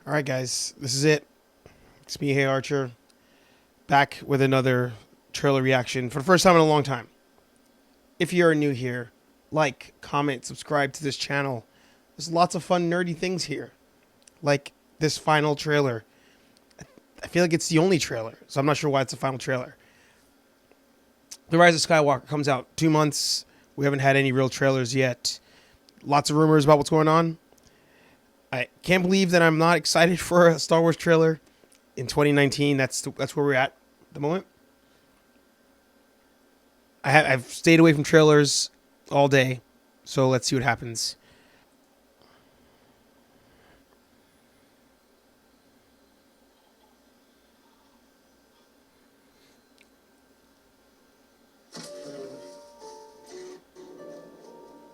All right, guys, this is it. It's me, Hey Archer, back with another trailer reaction for the first time in a long time. If you're new here, like, comment, subscribe to this channel. There's lots of fun, nerdy things here, like this final trailer. I feel like it's the only trailer, so I'm not sure why it's the final trailer. The Rise of Skywalker comes out 2 months. We haven't had any real trailers yet. Lots of rumors about what's going on. I can't believe that I'm not excited for a Star Wars trailer in 2019. That's where we're at the moment. I've stayed away from trailers all day, so let's see what happens.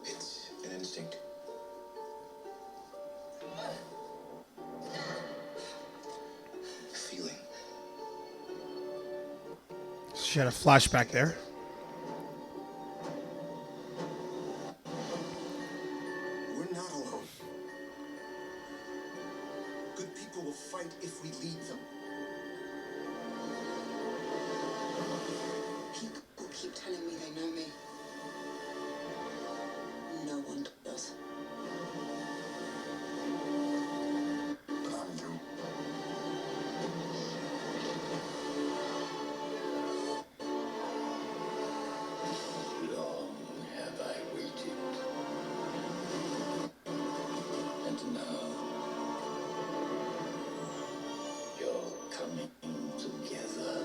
It's an instinct. Feeling. She had a flashback there. We're not alone. Good people will fight if we lead them. People keep telling me they know me. No one does. But I'm through. Long have I waited. And now you're coming together.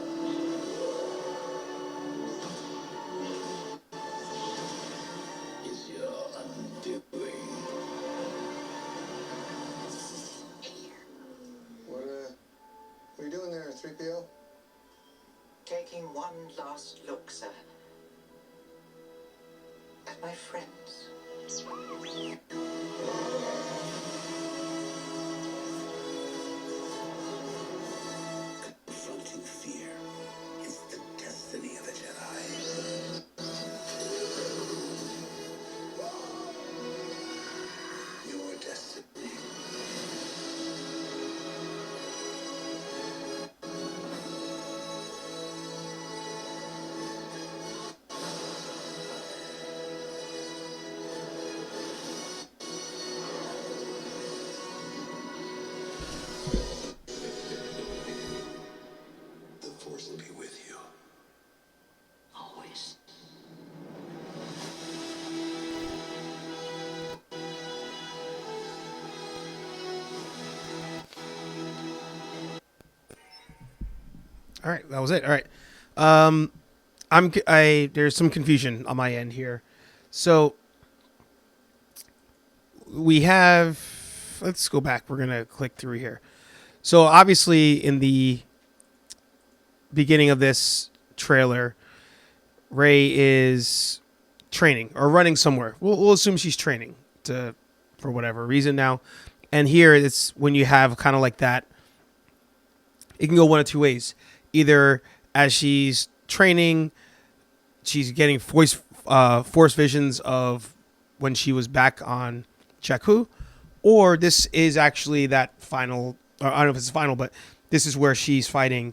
Is your undoing. What are you doing there, 3PO? Taking one last look, sir. At my friends. Confronting fear is the destiny of a Jedi. Your destiny. The Force will be with you. Always. All right, that was it. All right. There's some confusion on my end here. So we have, let's go back. We're going to click through here. So obviously in the beginning of this trailer, Rey is training or running somewhere. We'll assume she's training for whatever reason now. And here it's when you have kind of like that, it can go one of two ways. Either as she's training, she's getting force visions of when she was back on Jakku, or this is actually that final. Or I don't know if it's final, but this is where she's fighting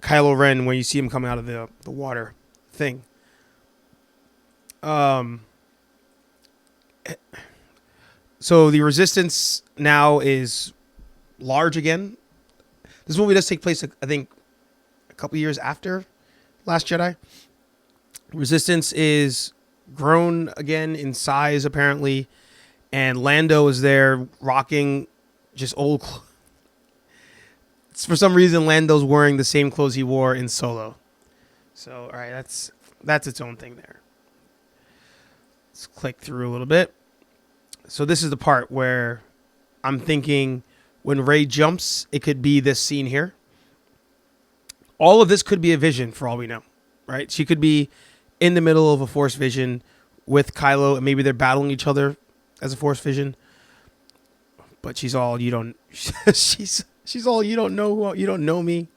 Kylo Ren when you see him coming out of the water thing. So the Resistance now is large again. This movie does take place, I think, a couple years after Last Jedi. Resistance is grown again in size, apparently, and Lando is there rocking just old clothes. For some reason, Lando's wearing the same clothes he wore in Solo. So, all right, that's its own thing there. Let's click through a little bit. So this is the part where I'm thinking when Rey jumps, it could be this scene here. All of this could be a vision for all we know, right? She could be in the middle of a Force vision with Kylo, and maybe they're battling each other as a Force vision. But she's all you don't. She's all you don't know. You don't know me.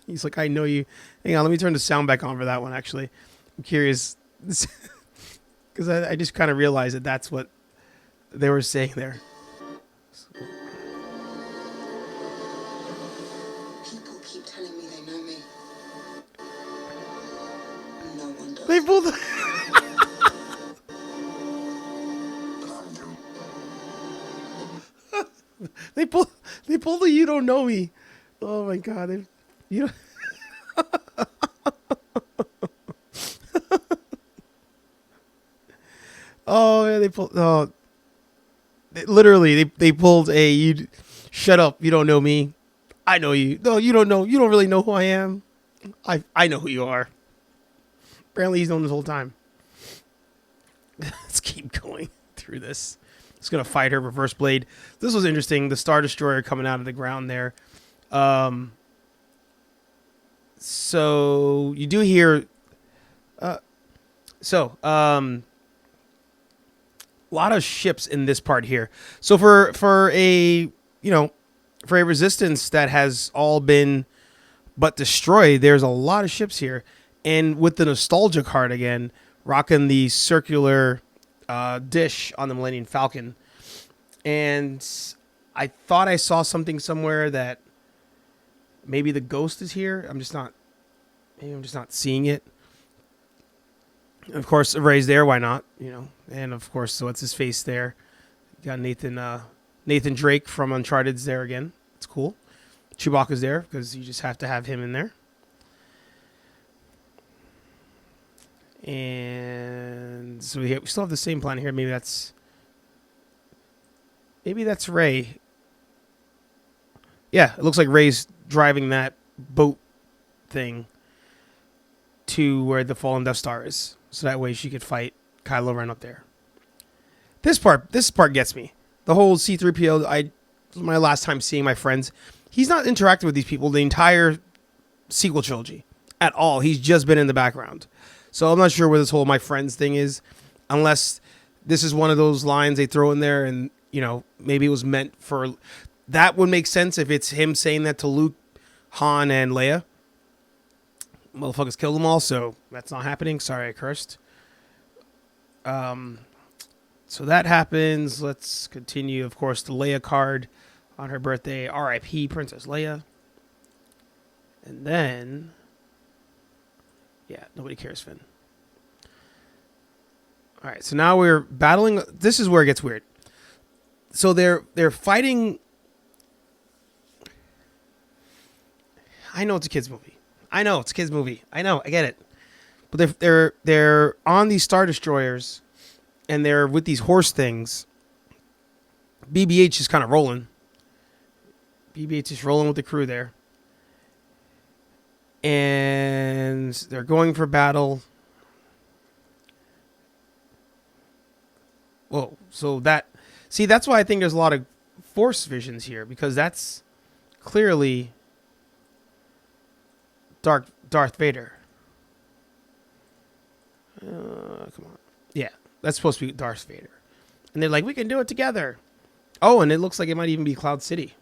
He's like, I know you. Hang on, let me turn the sound back on for that one. Actually, I'm curious because I just kind of realized that that's what they were saying there. They pulled. They pulled. They pulled the "You Don't Know Me." Oh my god! You. Oh yeah, they pulled. Oh, literally, they pulled a "You shut up! You don't know me. I know you. No, you don't know. You don't really know who I am. I know who you are." Apparently, he's known this whole time. Let's keep going through this. It's gonna fight her reverse blade. This was interesting. The Star Destroyer coming out of the ground there. So you do hear. A lot of ships in this part here. So for a for a resistance that has all been but destroyed, there's a lot of ships here, and with the nostalgia card again, rocking the circular dish on the Millennium Falcon, and I thought I saw something somewhere that maybe the Ghost is here. I'm just not seeing it. Of course, Ray's there. Why not? And of course, so what's his face there? You got Nathan Drake from Uncharted's there again. It's cool. Chewbacca's there because you just have to have him in there. And so we still have the same plan here. Maybe that's Ray. Yeah, it looks like Ray's driving that boat thing to where the fallen Death Star is, so that way she could fight Kylo Ren up there. This part gets me. The whole C-3PO. My last time seeing my friends, he's not interacting with these people the entire sequel trilogy at all. He's just been in the background. So I'm not sure where this whole my friends thing is, unless this is one of those lines they throw in there and, maybe it was meant for... That would make sense if it's him saying that to Luke, Han, and Leia. Motherfuckers killed them all, so that's not happening. Sorry, I cursed. So that happens. Let's continue. Of course, the Leia card on her birthday. R.I.P. Princess Leia. And then... Yeah, nobody cares, Finn. All right, so now we're battling. This is where it gets weird. So they're fighting. I know it's a kids movie. I know I get it. But they're on these Star Destroyers, and they're with these horse things. BB-8 is kind of rolling. BB-8 is rolling with the crew there. And they're going for battle. Whoa, so that's why I think there's a lot of Force visions here, because that's clearly Darth Vader. Come on. Yeah, that's supposed to be Darth Vader. And they're like, we can do it together. Oh, and it looks like it might even be Cloud City.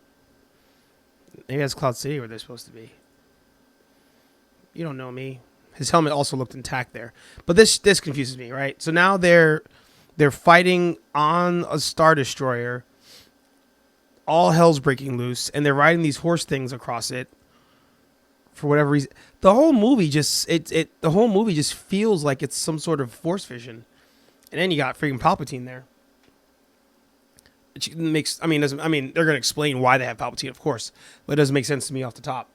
Maybe that's Cloud City where they're supposed to be. You don't know me. His helmet also looked intact there. But this confuses me, right? So now they're fighting on a Star Destroyer. All hell's breaking loose, and they're riding these horse things across it for whatever reason. The whole movie just feels like it's some sort of Force vision. And then you got freaking Palpatine there. Which makes they're going to explain why they have Palpatine, of course, but it doesn't make sense to me off the top.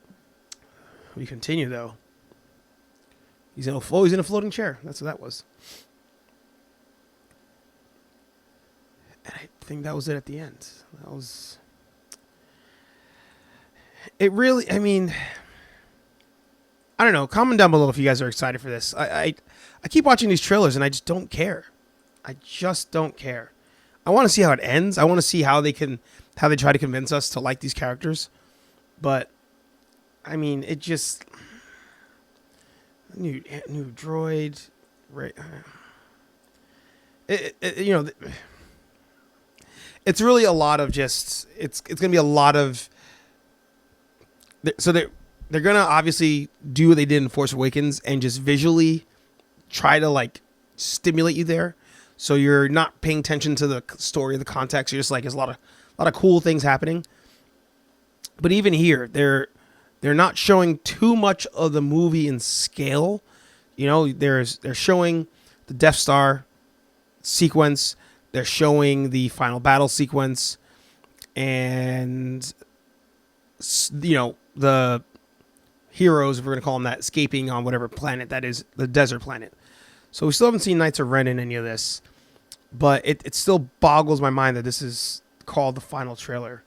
We continue though. He's in a floating chair. That's what that was. And I think that was it at the end. That was... It really... I don't know. Comment down below if you guys are excited for this. I keep watching these trailers and I just don't care. I want to see how it ends. I want to see how they try to convince us to like these characters. But, it just... New droid, right? It's really a lot of just. It's gonna be a lot of. So they're gonna obviously do what they did in Force Awakens and just visually try to stimulate you there, so you're not paying attention to the story, the context. You're just there's a lot of cool things happening. But even here, they're not showing too much of the movie in scale. You know, they're showing the Death Star sequence. They're showing the final battle sequence, and you know, the heroes, if we're gonna call them that, escaping on whatever planet that is, the desert planet. So we still haven't seen Knights of Ren in any of this, but it still boggles my mind that this is called the final trailer.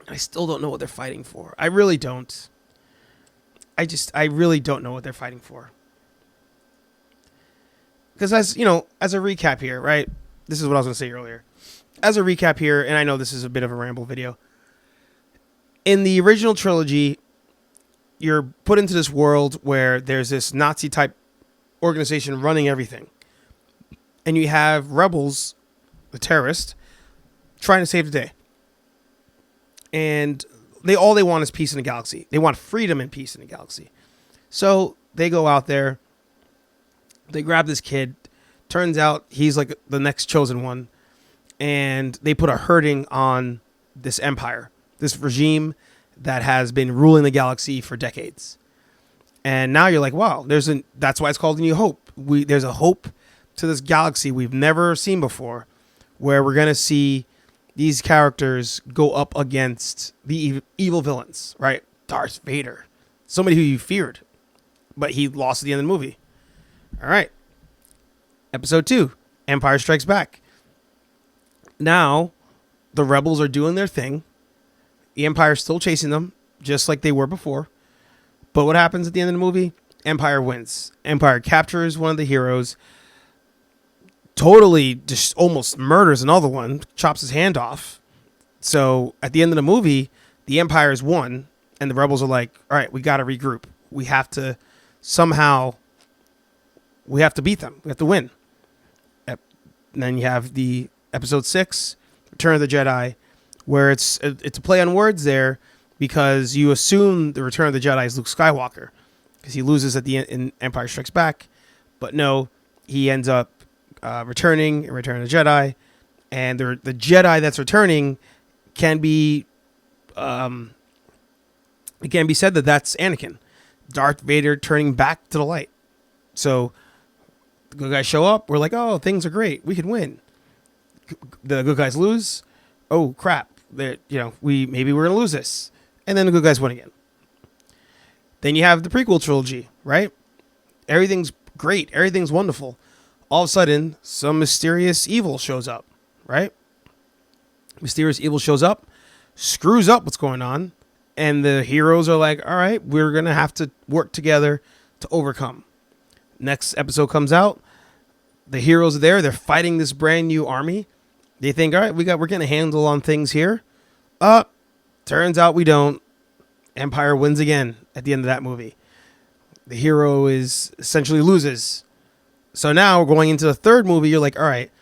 I still don't know what they're fighting for. I really don't. I really don't know what they're fighting for. Because as you know, as a recap here, right? This is what I was going to say earlier. As a recap here, and I know this is a bit of a ramble video. In the original trilogy, you're put into this world where there's this Nazi type organization running everything. And you have rebels, the terrorists, trying to save the day. And all they want is peace in the galaxy. They want freedom and peace in the galaxy. So they go out there. They grab this kid. Turns out he's like the next chosen one. And they put a hurting on this empire, this regime that has been ruling the galaxy for decades. And now you're like, wow, that's why it's called A New Hope. There's a hope to this galaxy we've never seen before, where we're going to see these characters go up against the evil villains, right? Darth Vader, somebody who you feared, but he lost at the end of the movie. All right. Episode 2, Empire Strikes Back. Now, the rebels are doing their thing. The Empire's still chasing them, just like they were before. But what happens at the end of the movie? Empire wins. Empire captures one of the heroes, totally just almost murders another one, chops his hand off. So at the end of the movie, the Empire's won, and the rebels are like, all right, we got to regroup. We have to beat them. We have to win. And then you have the episode 6, Return of the Jedi, where it's a play on words there, because you assume the Return of the Jedi is Luke Skywalker, because he loses at the end in Empire Strikes Back. But no, he ends up returning in Return of the Jedi, and the Jedi that's returning can be it can be said that that's Anakin, Darth Vader turning back to the light. So the good guys show up. We're like, oh, things are great. We could win. The good guys lose. Oh crap! We're gonna lose this, and then the good guys win again. Then you have the prequel trilogy, right? Everything's great. Everything's wonderful. All of a sudden, some mysterious evil shows up, right? Mysterious evil shows up, screws up what's going on, and the heroes are like, all right, we're going to have to work together to overcome. Next episode comes out. The heroes are there. They're fighting this brand new army. They think, all right, we're getting a handle on things here. Turns out we don't. Empire wins again at the end of that movie. The hero essentially loses. So now we're going into the third movie. You're like, all right,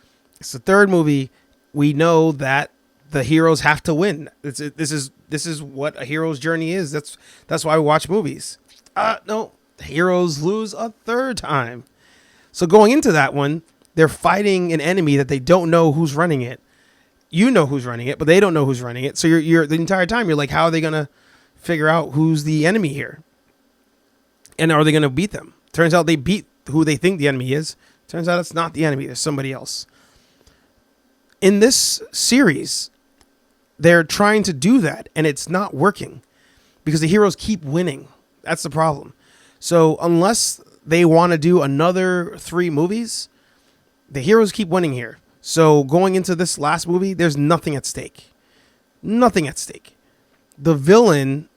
it's the third movie. We know that the heroes have to win. This is what a hero's journey is. That's why we watch movies. No, the heroes lose a third time. So going into that one, they're fighting an enemy that they don't know who's running it. You know who's running it, but they don't know who's running it. So you're the entire time you're like, how are they gonna figure out who's the enemy here? And are they gonna beat them? Turns out they beat who they think the enemy is. Turns out it's not the enemy. There's somebody else. In this series, they're trying to do that, and it's not working because the heroes keep winning. That's the problem. So unless they want to do another 3 movies, the heroes keep winning here. So going into this last movie, there's nothing at stake. Nothing at stake. The villain,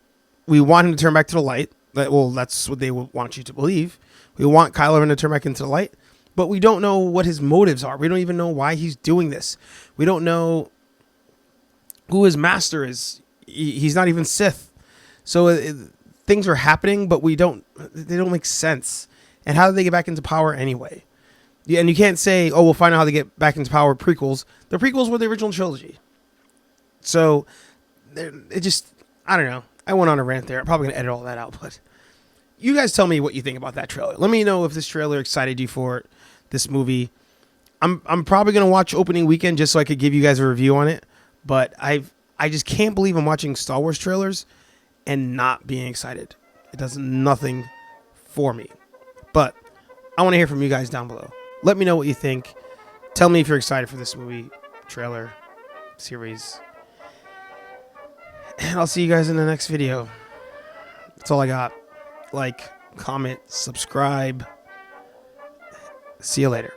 we want him to turn back to the light. Well, that's what they want you to believe. We want Kylo Ren to turn back into the light, but we don't know what his motives are. We don't even know why he's doing this. We don't know who his master is. He's not even Sith. So things are happening, but they don't make sense. And how did they get back into power anyway? And you can't say, oh, we'll find out how they get back into power prequels. The prequels were the original trilogy. So I don't know. I went on a rant there. I'm probably going to edit all that out, but you guys tell me what you think about that trailer. Let me know if this trailer excited you for this movie. I'm probably going to watch opening weekend just so I could give you guys a review on it. But I just can't believe I'm watching Star Wars trailers and not being excited. It does nothing for me. But I want to hear from you guys down below. Let me know what you think. Tell me if you're excited for this movie, trailer, series. And I'll see you guys in the next video. That's all I got. Like, comment, subscribe. See you later.